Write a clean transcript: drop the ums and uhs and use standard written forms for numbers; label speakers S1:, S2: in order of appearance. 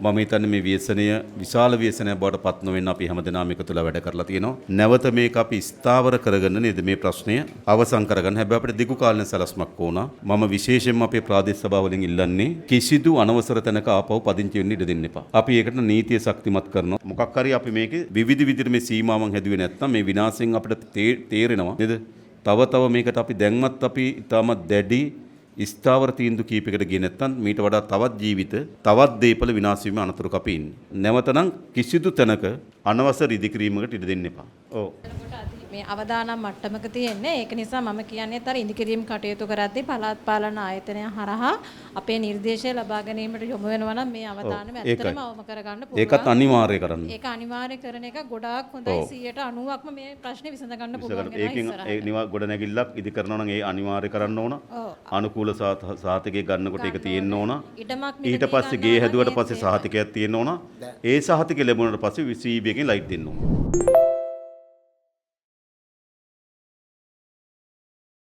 S1: මම හිතන්නේ මේ ව්‍යසනය විශාල ව්‍යසනයක් බවට පත් නොවෙන්න අපි හැමදෙනාම එකතු වෙලා වැඩ කරලා තියෙනවා. නැවත මේක අපි ස්ථාවර කරගන්න නේද මේ ප්‍රශ්නය අවසන් කරගන්න. හැබැයි අපිට දිගු කාලීන සැලැස්මක් ඕන. මම විශේෂයෙන්ම අපේ ප්‍රාදේශීය සභාවලින් ඉල්ලන්නේ කිසිදු අනවසර තැනක ආපහු පදිංචි වෙන්න ඉඩ දෙන්න එපා. අපි ඒකට නීතිය ශක්තිමත් කරනවා. මොකක් හරි අපි මේකේ විවිධ විදිහට මේ සීමාවන් හැදුවේ නැත්නම් මේ විනාශයෙන් අපිට තේරෙනවා නේද? තව මේකට අපි දැන්වත් අපි ඊටමත් දැඩි ස්ථාවර තීන්දුව කීපයකට ගියේ නැත්නම් මීට වඩා තවත් ජීවිත තවත් දේපල විනාශ වීම අනතුරක අපි ඉන්නේ. නැවතනම් කිසිදු තැනක අනවසර ඉදිකිරීමකට ඉඩ දෙන්න එපා. ඔව්.
S2: මේ අවදානම් මට්ටමක තියෙන්නේ. ඒක නිසා මම කියන්නේ අර ඉදිකිරීම කටයුතු කරද්දී පළාත් පාලන ආයතනය හරහා අපේ නිර්දේශය ලබා ගැනීමට යොමු වෙනවා නම් මේ අවදානම ඇත්තටම අවම කරගන්න පුළුවන්.
S1: ඒකත් අනිවාර්ය කරන්න.
S2: ඒක අනිවාර්ය කරන එක ගොඩාක් හොඳයි. 90%ක්ම මේ ප්‍රශ්නේ විසඳ ගන්න පුළුවන් වෙනවා.
S1: ඒකෙන් ඒ ගොඩනැගිල්ලක් ඉදි කරනවා නම් ඒ අනිවාර්ය කරන්න ඕන. අනුකූල සහතිකයක් ගන්නකොට ඒක තියෙන්න ඕන. ඊට පස්සේ ගේ හැදුවට පස්සේ සහතිකයක් තියෙන්න ඕන. ඒ සහතිකය ලැබුණාට පස්සේ CB එකෙන් ලයිට් දෙන්න ඕන.